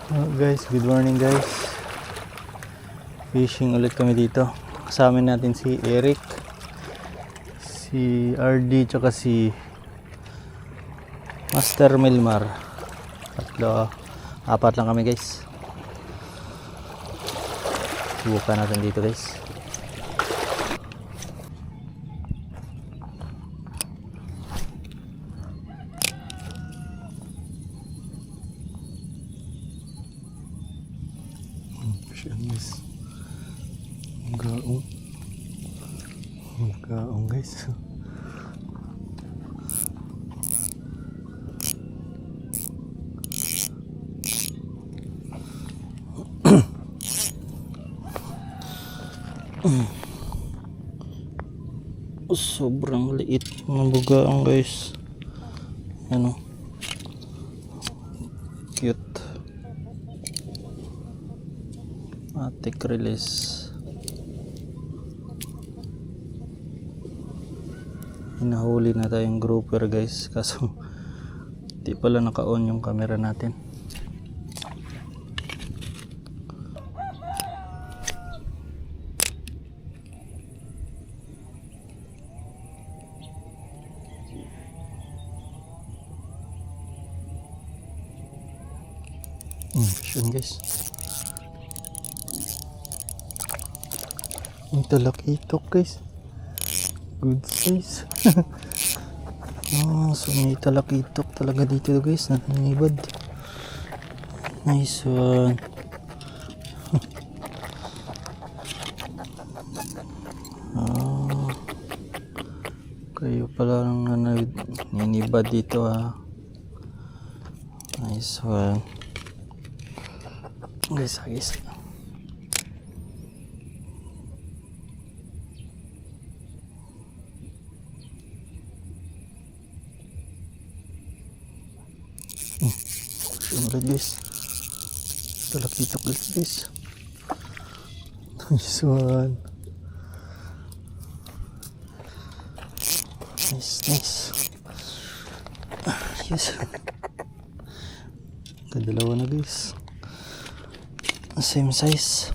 Guys, good morning guys. Fishing ulit kami dito. Kasama natin si Eric, si RD, tsaka si Master Milmar. Tatlo, apat lang kami guys. Subukan natin dito guys. Guys, gaong guys. Sobrang liit ng bugaong guys. Ano, cute. Matic release. Hinahuli na tayong grouper guys, kaso di pala naka-on yung camera natin. Yun guys, ang talakitok guys, good size. So may talakitok talaga dito guys, nanibad. Nice one. Kayo pala ang nanibad dito ha. Nice one guys. Ulit guys, talakitok ulit guys. Nice one. Nice. Yes, kadalawa na guys, same size.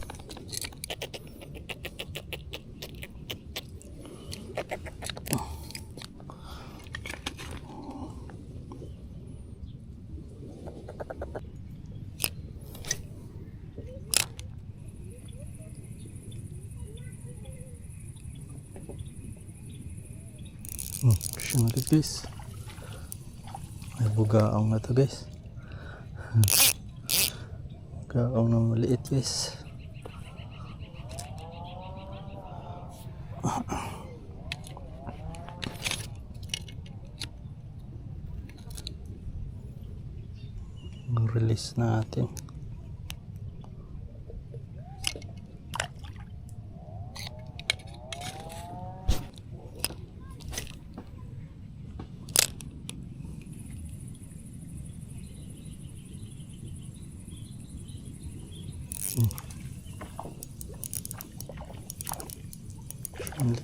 Siya ulit guys, may bugaong na to guys. Bugaong na maliit guys. Release natin.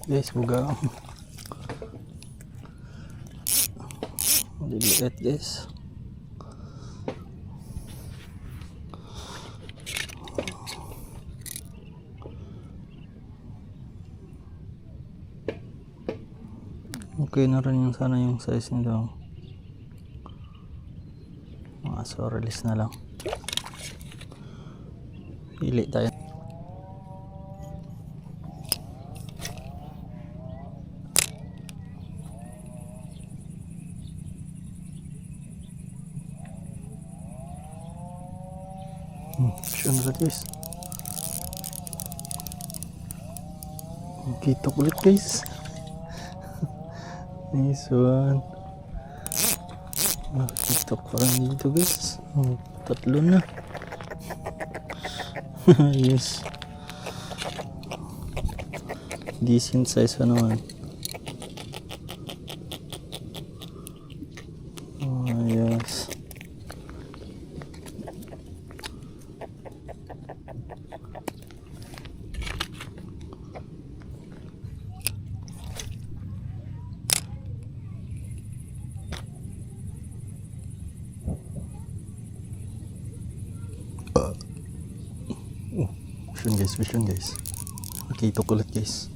Guys, bugaong liit guys. Okay na rin yung sana yung size nito. So release na lang. Pili tayo. Siya na guys. Kita ulit guys. Nice one. Nakita ko rin dito guys. Tatlo na. Yes. Decent size pa naman. Yes. Vision guys. Nakitok ulit guys.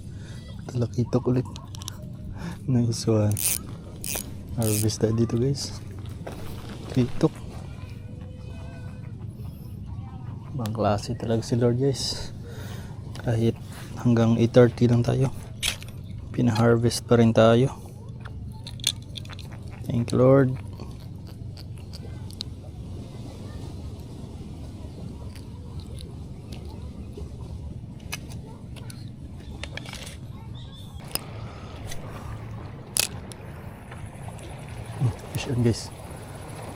Talakitok ulit. Nice one. Harvest tayo dito guys. Kitok. Bang klase talaga si Lord guys. Kahit hanggang 8:30 lang tayo, pina-harvest pa rin tayo. Thank you Lord. Fish on guys.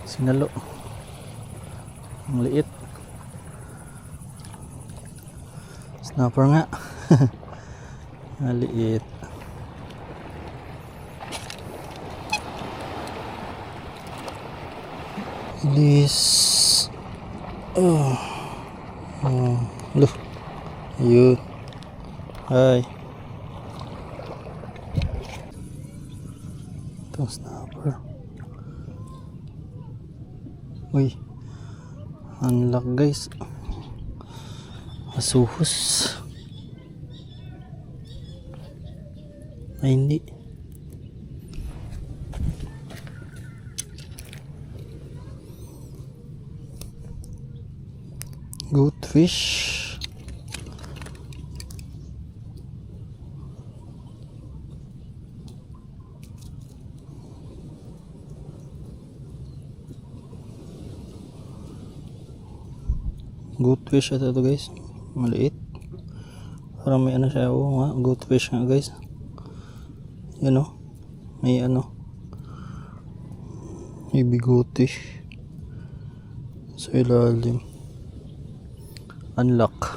Sinalo. Ang liit. Snapper nga. Maliit. Ilis. Oh. Oh. Look. Ayun. Hi. Itong snapper. Uy. Unlock guys. Masuhos. Ay hindi. Goldfish. Goldfish ito guys. Maliit. Parang may ano siya. Oo nga. Goldfish nga guys. Yan o. May ano. May bigote. Sa ilalim. Unlock.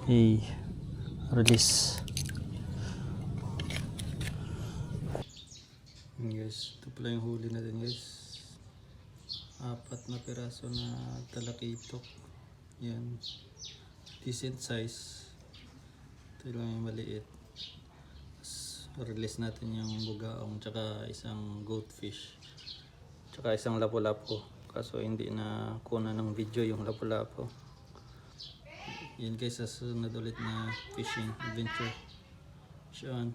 Hey. Release. Guys. Ito pala yung huli natin guys. 4 na piraso na talakitok. Yan. Decent size. Ito lang yung maliit. Release natin yung bugaong tsaka isang goldfish tsaka isang lapu-lapu, kaso hindi na kuna ng video yung lapu-lapu. Yan guys, sa sunod ulit na fishing adventure. Sean.